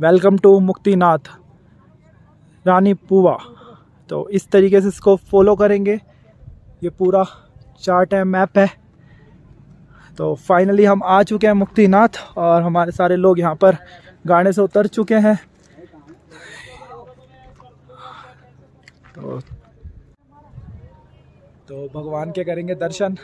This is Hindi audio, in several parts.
वेलकम टू मुक्तिनाथ रानी पुवा। तो इस तरीके से इसको फॉलो करेंगे। ये पूरा चार्ट है, मैप है। तो फाइनली हम आ चुके हैं मुक्तिनाथ और हमारे सारे लोग यहाँ पर गाड़ी से उतर चुके हैं। तो भगवान के करेंगे दर्शन।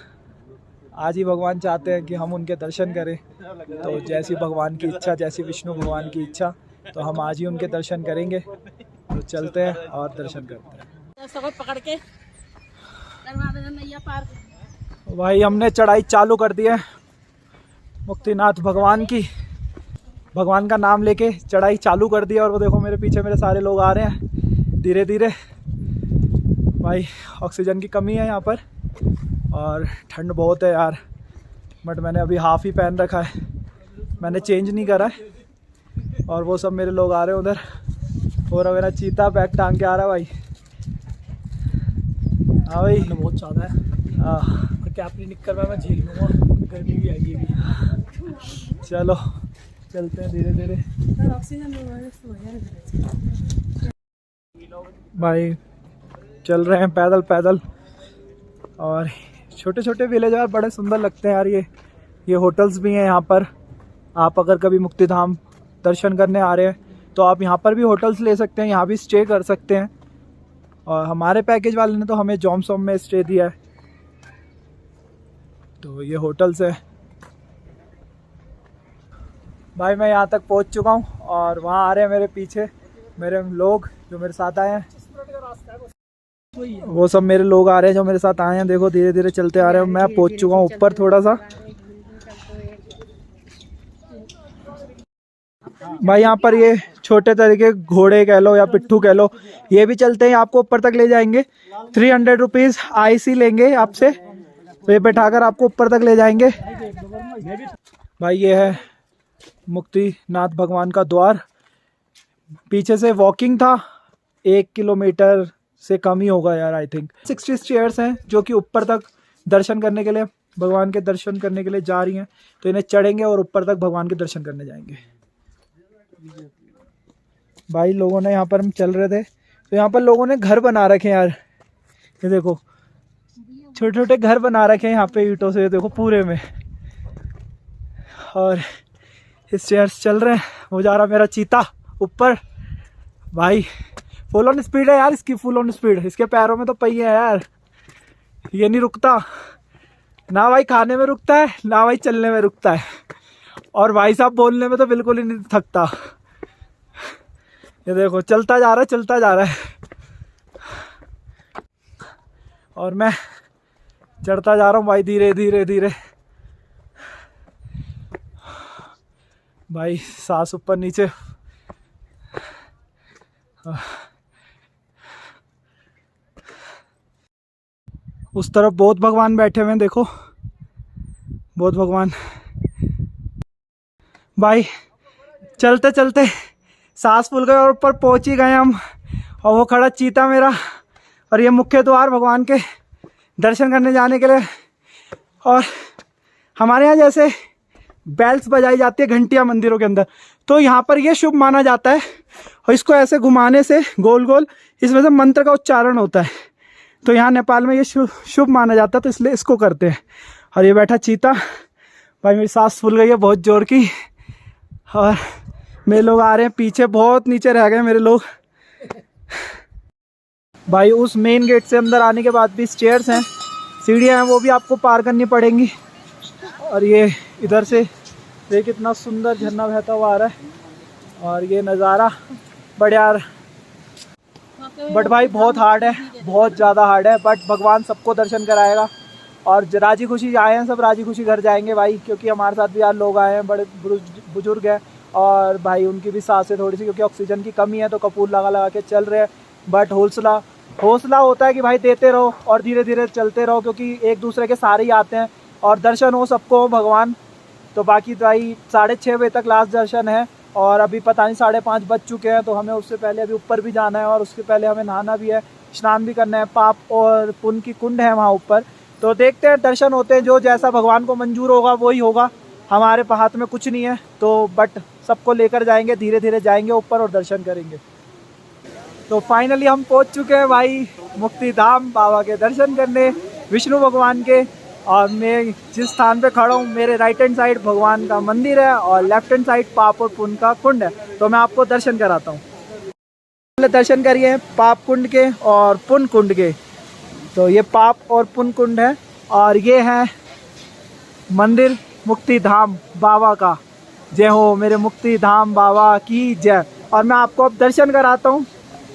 आज ही भगवान चाहते हैं कि हम उनके दर्शन करें। तो जैसी भगवान की इच्छा, जैसी विष्णु भगवान की इच्छा, तो हम आज ही उनके दर्शन करेंगे। तो चलते हैं और दर्शन करते हैं। पकड़ के पार। भाई हमने चढ़ाई चालू कर दी है मुक्तिनाथ भगवान की। भगवान का नाम लेके चढ़ाई चालू कर दी है। और वो देखो मेरे पीछे मेरे सारे लोग आ रहे हैं धीरे धीरे। भाई ऑक्सीजन की कमी है यहाँ पर और ठंड बहुत है यार। बट मैंने अभी हाफ ही पहन रखा है, मैंने चेंज नहीं करा है। और वो सब मेरे लोग आ रहे हैं उधर। और मेरा चीता बैग टांग के आ रहा है भाई। हाँ भाई बहुत ज़्यादा है। और क्या अपनी निकल मैं झेल लूँगा, गर्मी भी आएगी भी। चलो चलते हैं धीरे धीरे। भाई चल रहे हैं पैदल पैदल। और छोटे छोटे विलेज यार बड़े सुंदर लगते हैं यार। ये होटल्स भी हैं यहाँ पर। आप अगर कभी मुक्तिधाम दर्शन करने आ रहे हैं तो आप यहाँ पर भी होटल्स ले सकते हैं, यहाँ भी स्टे कर सकते हैं। और हमारे पैकेज वाले ने तो हमें जॉमसॉम में स्टे दिया है। तो ये होटल्स है भाई। मैं यहाँ तक पहुँच चुका हूँ और वहाँ आ रहे हैं मेरे पीछे मेरे लोग जो मेरे साथ आए हैं। वो सब मेरे लोग आ रहे हैं जो मेरे साथ आए हैं। देखो धीरे धीरे चलते आ रहे हैं। मैं पहुँच चुका हूँ ऊपर थोड़ा सा। भाई यहाँ पर ये छोटे तरीके घोड़े कह लो या पिट्ठू कह लो, ये भी चलते हैं। आपको ऊपर तक ले जाएंगे। 300 रुपीज़ IC लेंगे आपसे। तो ये बैठाकर आपको ऊपर तक ले जाएंगे। भाई ये है मुक्तिनाथ भगवान का द्वार। पीछे से वॉकिंग था 1 किलोमीटर से कम ही होगा यार आई थिंक। 60 स्टेयर्स हैं जो कि ऊपर तक दर्शन करने के लिए, भगवान के दर्शन करने के लिए जा रही हैं। तो इन्हें चढ़ेंगे और ऊपर तक भगवान के दर्शन करने जाएंगे। भाई लोगों ने यहाँ पर हम चल रहे थे तो यहाँ पर लोगों ने घर बना रखे हैं यार। ये देखो छोटे छोटे घर बना रखे हैं यहाँ पे ईंटों से। देखो पूरे में। और स्टेयर्स चल रहे हैं। वो जा रहा मेरा चीता ऊपर। भाई फुल ऑन स्पीड है यार इसकी, फुल ऑन स्पीड। इसके पैरों में तो पहिए है यार, ये नहीं रुकता ना भाई। खाने में रुकता है ना भाई चलने में रुकता है। और भाई साहब बोलने में तो बिल्कुल ही नहीं थकता। ये देखो चलता जा रहा है, चलता जा रहा है। और मैं चढ़ता जा रहा हूँ भाई धीरे धीरे धीरे। भाई सांस ऊपर नीचे। उस तरफ बहुत भगवान बैठे हुए हैं, देखो बहुत भगवान। भाई चलते चलते सांस फूल गए और ऊपर पहुंच ही गए हम। और वो खड़ा चीता मेरा। और ये मुख्य द्वार भगवान के दर्शन करने जाने के लिए। और हमारे यहाँ जैसे बेल्स बजाई जाती है, घंटियाँ मंदिरों के अंदर, तो यहाँ पर ये शुभ माना जाता है। और इसको ऐसे घुमाने से गोल गोल इसमें से मंत्र का उच्चारण होता है। तो यहाँ नेपाल में ये शुभ माना जाता है, तो इसलिए इसको करते हैं। और ये बैठा चीता। भाई मेरी सांस फूल गई है बहुत जोर की। और मेरे लोग आ रहे हैं पीछे, बहुत नीचे रह गए मेरे लोग। भाई उस मेन गेट से अंदर आने के बाद भी स्टेयर्स हैं, सीढ़ियाँ हैं, वो भी आपको पार करनी पड़ेंगी। और ये इधर से देख कितना सुंदर झरना बहता हुआ आ रहा है। और ये नज़ारा बढ़िया। बट भाई बहुत हार्ड है, बहुत ज़्यादा हार्ड है। बट भगवान सबको दर्शन कराएगा। और राजी खुशी आए हैं, सब राजी खुशी घर जाएंगे भाई। क्योंकि हमारे साथ भी यार लोग आए हैं, बड़े बुजुर्ग हैं। और भाई उनकी भी सांसें थोड़ी सी, क्योंकि ऑक्सीजन की कमी है, तो कपूर लगा लगा के चल रहे हैं। बट हौसला होता है कि भाई देते रहो और धीरे धीरे चलते रहो। क्योंकि एक दूसरे के सारे ही आते हैं और दर्शन हो सबको भगवान। तो बाकी भाई 6:30 बजे तक लास्ट दर्शन है। और अभी पता नहीं 5:30 बज चुके हैं। तो हमें उससे पहले अभी ऊपर भी जाना है। और उसके पहले हमें नहाना भी है, स्नान भी करना है। पाप और पुण्य की कुंड है वहाँ ऊपर। तो देखते हैं, दर्शन होते हैं। जो जैसा भगवान को मंजूर होगा वही होगा। हमारे हाथ में कुछ नहीं है। तो बट सबको लेकर जाएंगे, धीरे धीरे जाएंगे ऊपर और दर्शन करेंगे। तो फाइनली हम पहुंच चुके हैं भाई मुक्तिधाम बाबा के दर्शन करने, विष्णु भगवान के। और मैं जिस स्थान पे खड़ा हूँ, मेरे राइट हैंड साइड भगवान का मंदिर है और लेफ्ट हैंड साइड पाप और पुण्य का कुंड है। तो मैं आपको दर्शन कराता हूँ। पहले दर्शन करिए पाप कुंड के और पुण्य कुंड के। तो ये पाप और पुण्य कुंड है और ये है मंदिर मुक्तिधाम बाबा का। जय हो मेरे मुक्तिधाम बाबा की जय। और मैं आपको अब दर्शन कराता हूँ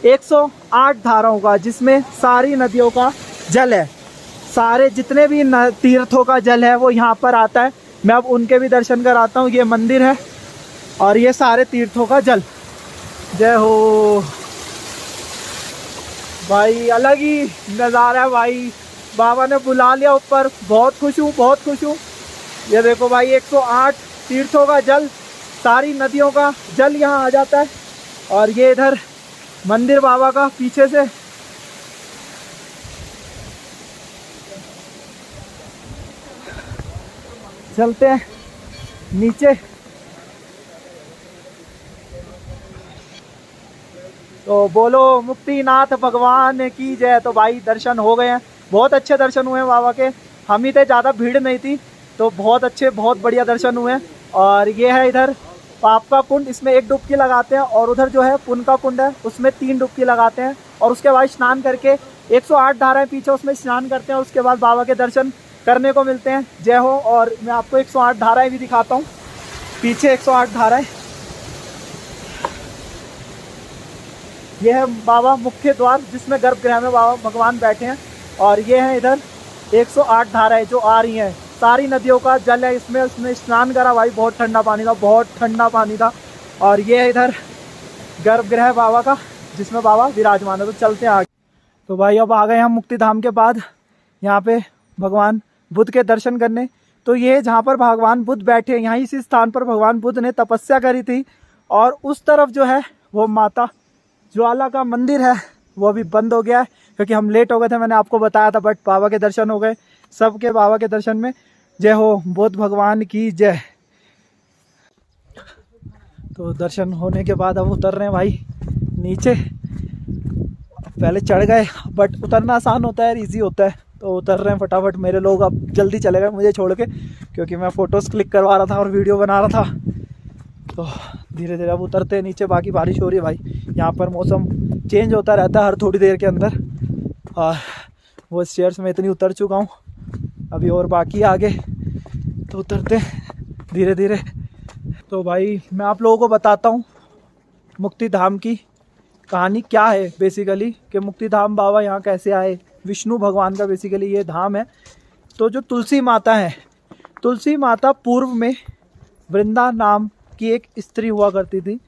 108 धाराओं का, जिसमें सारी नदियों का जल है। सारे जितने भी तीर्थों का जल है वो यहाँ पर आता है। मैं अब उनके भी दर्शन कराता हूँ। ये मंदिर है और ये सारे तीर्थों का जल। जय हो भाई, अलग ही नज़ारा है भाई। बाबा ने बुला लिया ऊपर, बहुत खुश हूँ, बहुत खुश हूँ। ये देखो भाई 108 तीर्थों का जल, सारी नदियों का जल यहाँ आ जाता है। और ये इधर मंदिर बाबा का पीछे से। चलते हैं नीचे। तो बोलो मुक्तिनाथ भगवान की जय। तो भाई दर्शन हो गए हैं, बहुत अच्छे दर्शन हुए हैं बाबा के। हम ही थे, ज़्यादा भीड़ नहीं थी, तो बहुत अच्छे बहुत बढ़िया दर्शन हुए हैं। और ये है इधर पाप का कुंड, इसमें 1 डुबकी लगाते हैं। और उधर जो है पुण्य का कुंड है, उसमें 3 डुबकी लगाते हैं। और उसके बाद स्नान करके 108 धाराएं पीछे उसमें स्नान करते हैं। उसके बाद बाबा के दर्शन करने को मिलते हैं। जय हो। और मैं आपको 108 धाराएं भी दिखाता हूँ, पीछे 108 धाराएं। यह है बाबा मुख्य द्वार, जिसमें गर्भगृह में बाबा भगवान बैठे हैं। और ये है इधर 108 धाराएं जो आ रही हैं, सारी नदियों का जल है इसमें। उसमें स्नान करा भाई, बहुत ठंडा पानी था, बहुत ठंडा पानी था। और ये है इधर गर्भगृह बाबा का, जिसमें बाबा विराजमान है। तो चलते हैं आगे। तो भाई अब आ गए हम मुक्तिधाम के बाद यहाँ पे भगवान बुद्ध के दर्शन करने। तो ये जहाँ पर भगवान बुद्ध बैठे, यहाँ इसी स्थान पर भगवान बुद्ध ने तपस्या करी थी। और उस तरफ जो है वो माता ज्वाला का मंदिर है, वो अभी बंद हो गया है क्योंकि हम लेट हो गए थे, मैंने आपको बताया था। बट बाबा के दर्शन हो गए, सबके बाबा के दर्शन में। जय हो बुद्ध भगवान की जय। तो दर्शन होने के बाद अब उतर रहे हैं भाई नीचे। पहले चढ़ गए, बट उतरना आसान होता है, इजी होता है। तो उतर रहे हैं फटाफट। मेरे लोग अब जल्दी चले गए मुझे छोड़ के, क्योंकि मैं फ़ोटोज़ क्लिक करवा रहा था और वीडियो बना रहा था। तो धीरे धीरे अब उतरते हैं नीचे। बाकी बारिश हो रही है भाई, यहाँ पर मौसम चेंज होता रहता है हर थोड़ी देर के अंदर। और वो स्टेयर्स में इतनी उतर चुका हूँ, अभी और बाकी आगे। तो उतरते धीरे धीरे। तो भाई मैं आप लोगों को बताता हूँ मुक्तिधाम की कहानी क्या है बेसिकली, कि मुक्तिधाम बाबा यहाँ कैसे आए। विष्णु भगवान का बेसिकली ये धाम है। तो जो तुलसी माता है, तुलसी माता पूर्व में वृंदा नाम की एक स्त्री हुआ करती थी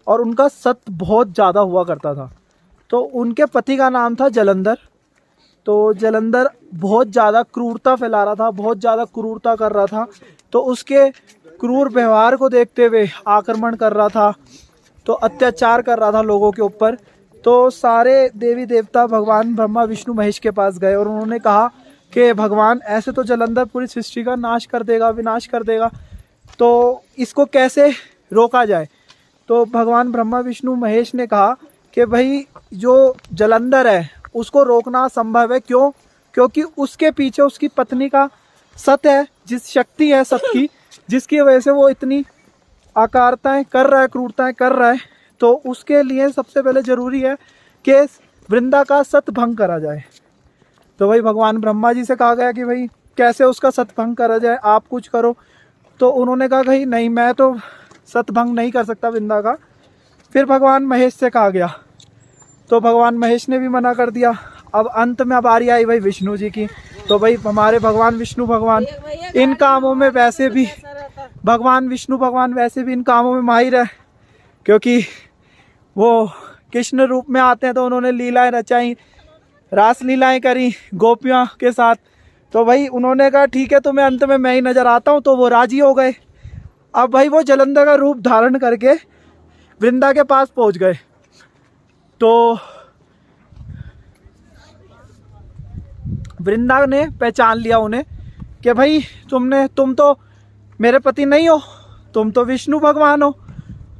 और उनका सत्य बहुत ज़्यादा हुआ करता था। तो उनके पति का नाम था जलंधर। तो जलंधर बहुत ज़्यादा क्रूरता फैला रहा था, बहुत ज़्यादा क्रूरता कर रहा था। तो उसके क्रूर व्यवहार को देखते हुए आक्रमण कर रहा था, तो अत्याचार कर रहा था लोगों के ऊपर। तो सारे देवी देवता भगवान ब्रह्मा विष्णु महेश के पास गए और उन्होंने कहा कि भगवान ऐसे तो जलंधर पूरी सृष्टि का नाश कर देगा, विनाश कर देगा, तो इसको कैसे रोका जाए। तो भगवान ब्रह्मा विष्णु महेश ने कहा कि भाई जो जलंधर है उसको रोकना संभव है। क्यों? क्योंकि उसके पीछे उसकी पत्नी का सत है, जिस शक्ति है सत की, जिसकी वजह से वो इतनी आकारताएं कर रहा है, क्रूरताएं कर रहा है। तो उसके लिए सबसे पहले ज़रूरी है कि वृंदा का सत भंग करा जाए। तो भाई भगवान ब्रह्मा जी से कहा गया कि भाई कैसे उसका सत भंग करा जाए, आप कुछ करो। तो उन्होंने कहा भाई नहीं, मैं तो सत भंग नहीं कर सकता वृंदा का। फिर भगवान महेश से कहा गया, तो भगवान महेश ने भी मना कर दिया। अब अंत में अब बारी आई भाई विष्णु जी की। तो भाई हमारे भगवान विष्णु भगवान इन कामों में वैसे भी, भगवान विष्णु भगवान वैसे भी इन कामों में माहिर है, क्योंकि वो कृष्ण रूप में आते हैं। तो उन्होंने लीलाएं रचाई, रास लीलाएं करी गोपियों के साथ। तो भाई उन्होंने कहा ठीक है, तुम्हें अंत में मैं ही नज़र आता हूँ। तो वो राजी हो गए। अब भाई वो जलंधर का रूप धारण करके वृंदा के पास पहुँच गए। तो वृंदा ने पहचान लिया उन्हें कि भाई तुम तो मेरे पति नहीं हो, तुम तो विष्णु भगवान हो।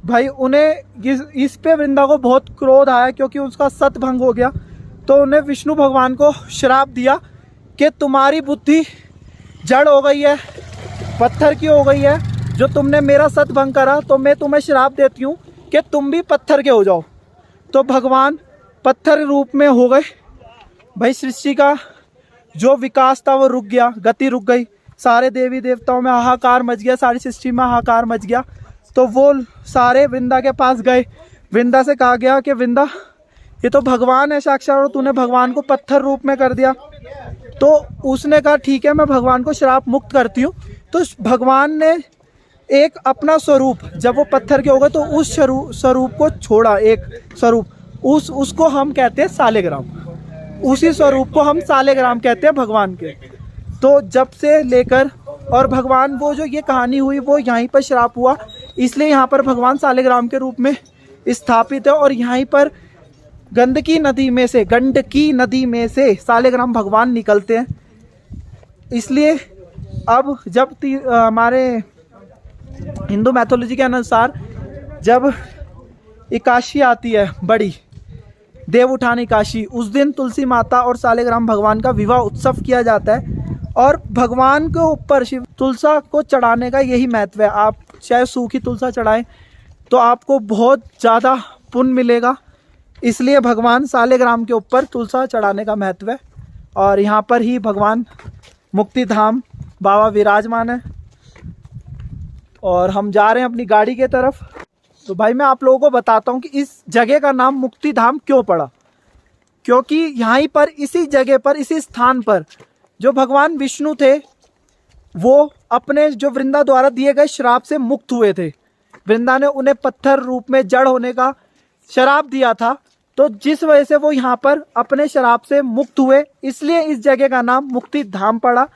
भाई उन्हें इस पे वृंदा को बहुत क्रोध आया क्योंकि उसका सत भंग हो गया। तो उन्हें विष्णु भगवान को श्राप दिया कि तुम्हारी बुद्धि जड़ हो गई है, पत्थर की हो गई है, जो तुमने मेरा सत भंग करा, तो मैं तुम्हें श्राप देती हूँ कि तुम भी पत्थर के हो जाओ। तो भगवान पत्थर रूप में हो गए। भाई सृष्टि का जो विकास था वो रुक गया, गति रुक गई, सारे देवी देवताओं में हाहाकार मच गया, सारी सृष्टि में हाहाकार मच गया। तो वो सारे वृंदा के पास गए। वृंदा से कहा गया कि वृंदा ये तो भगवान है साक्षात और तूने भगवान को पत्थर रूप में कर दिया। तो उसने कहा ठीक है, मैं भगवान को श्राप मुक्त करती हूँ। तो भगवान ने एक अपना स्वरूप, जब वो पत्थर के हो गए तो उस स्वरूप को छोड़ा, एक स्वरूप, उसको हम कहते हैं सालेग्राम। उसी स्वरूप को हम सालेग्राम कहते हैं भगवान के। तो जब से लेकर और भगवान, वो जो ये कहानी हुई वो यहीं पर श्राप हुआ, इसलिए यहाँ पर भगवान सालेग्राम के रूप में स्थापित है। और यहीं पर गंडकी नदी में से सालेग्राम भगवान निकलते हैं। इसलिए अब जब हमारे हिंदू मैथोलॉजी के अनुसार जब एकादशी आती है, बड़ी देव उठान एकादशी, उस दिन तुलसी माता और सालेग्राम भगवान का विवाह उत्सव किया जाता है। और भगवान के ऊपर शिव तुलसा को चढ़ाने का यही महत्व है। आप चाहे सूखी तुलसा चढ़ाएं तो आपको बहुत ज़्यादा पुण्य मिलेगा, इसलिए भगवान सालेग्राम के ऊपर तुलसा चढ़ाने का महत्व है। और यहाँ पर ही भगवान मुक्तिधाम बाबा विराजमान है। और हम जा रहे हैं अपनी गाड़ी के तरफ। तो भाई मैं आप लोगों को बताता हूँ कि इस जगह का नाम मुक्तिधाम क्यों पड़ा। क्योंकि यहीं पर, इसी जगह पर, इसी स्थान पर जो भगवान विष्णु थे वो अपने जो वृंदा द्वारा दिए गए श्राप से मुक्त हुए थे। वृंदा ने उन्हें पत्थर रूप में जड़ होने का श्राप दिया था, तो जिस वजह से वो यहाँ पर अपने श्राप से मुक्त हुए, इसलिए इस जगह का नाम मुक्तिधाम पड़ा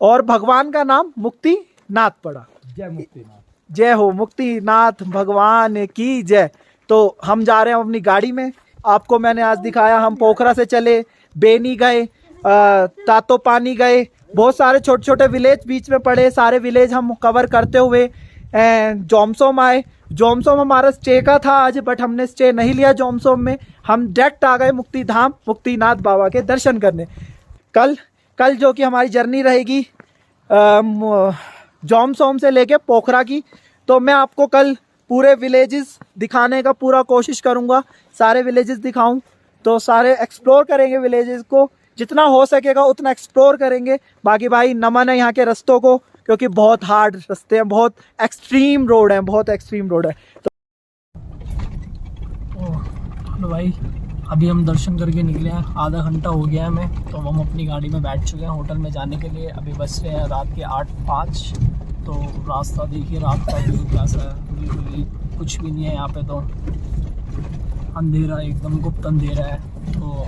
और भगवान का नाम मुक्तिनाथ पड़ा। जय मुक्तिनाथ, जय हो मुक्तिनाथ भगवान की जय। तो हम जा रहे हैं अपनी गाड़ी में। आपको मैंने आज दिखाया, हम पोखरा से चले, बेनी गए, तातो पानी गए, बहुत सारे छोटे छोटे विलेज बीच में पड़े, सारे विलेज हम कवर करते हुए जोमसोम आए। जोमसोम हमारा स्टे का था आज, बट हमने स्टे नहीं लिया जोमसोम में, हम डायरेक्ट आ गए मुक्तिधाम, मुक्तिनाथ बाबा के दर्शन करने। कल जो कि हमारी जर्नी रहेगी जोमसोम से लेके पोखरा की, तो मैं आपको कल पूरे विलेजेस दिखाने का पूरा कोशिश करूँगा, सारे विलेजेस दिखाऊं। तो सारे एक्सप्लोर करेंगे विलेजेस को, जितना हो सकेगा उतना एक्सप्लोर करेंगे। बाकी भाई नमन है यहाँ के रास्तों को, क्योंकि बहुत हार्ड रास्ते हैं, बहुत एक्सट्रीम रोड है, बहुत एक्सट्रीम रोड है। तो भाई अभी हम दर्शन करके निकले हैं, आधा घंटा हो गया है हमें। तो हम अपनी गाड़ी में बैठ चुके हैं होटल में जाने के लिए। अभी बज रहे हैं रात के 8:05। तो रास्ता देखिए, रात का व्यू कैसा है, बिल्कुल कुछ भी नहीं है यहाँ पे, तो अंधेरा, एकदम गुप्त अंधेरा है। तो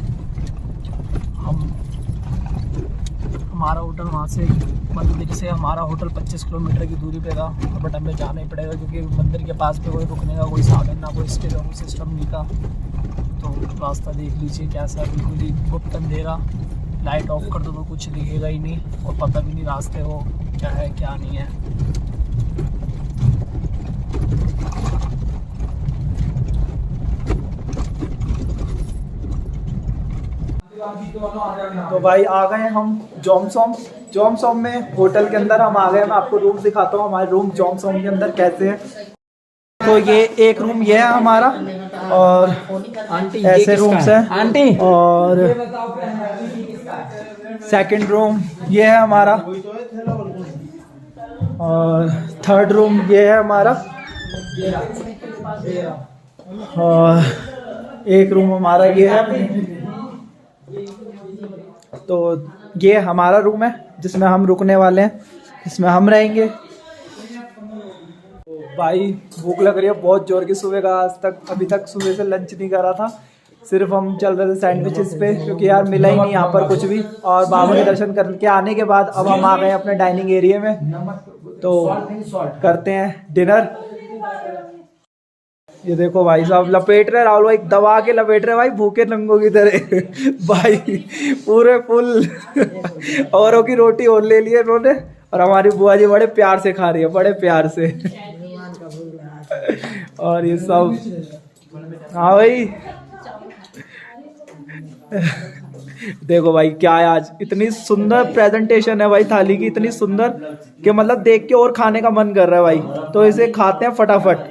हमारा होटल वहाँ से, मंदिर से हमारा होटल 25 किलोमीटर की दूरी पे था, बट हमें जाना ही पड़ेगा क्योंकि मंदिर के पास पे कोई रुकने का कोई साधन ना कोई स्टे का कोई सिस्टम नहीं था। तो रास्ता देख लीजिए कैसा, बिल्कुल ही गुप्त अंधेरा, लाइट ऑफ कर दो तो कुछ दिखेगा ही नहीं और पता भी नहीं रास्ते को क्या है क्या नहीं है। तो भाई आ गए हम जोमसोम में, होटल के अंदर हम आ गए। मैं आपको रूम दिखाता हूँ, हमारे रूम जोमसोम के अंदर कैसे हैं। तो ये एक रूम ये है हमारा, और ऐसे रूम्स हैं आंटी, और सेकंड रूम ये है हमारा, और थर्ड रूम ये है हमारा, और एक रूम हमारा ये है। तो ये हमारा रूम है जिसमें हम रुकने वाले हैं, इसमें हम रहेंगे। भाई भूख लग रही है बहुत जोर की, सुबह का अभी तक सुबह से लंच नहीं करा था, सिर्फ हम चल रहे थे सैंडविचेस पे, क्योंकि यार मिला ही नहीं यहाँ पर कुछ भी। और बाबा के दर्शन करके आने के बाद अब हम आ गए अपने डाइनिंग एरिया में, तो करते हैं डिनर। ये देखो भाई साहब लपेट रहे, राहुल भाई दबा के लपेट रहे भाई, भूखे नंगों की तरह भाई, पूरे फुल औरों की रोटी और ले ली है इन्होंने, और हमारी बुआ जी बड़े प्यार से खा रही है, बड़े प्यार से। और ये सब, हाँ भाई देखो भाई क्या है, आज इतनी सुंदर प्रेजेंटेशन है भाई थाली की, इतनी सुंदर कि मतलब देख के और खाने का मन कर रहा है भाई। तो इसे खाते हैं फटाफट।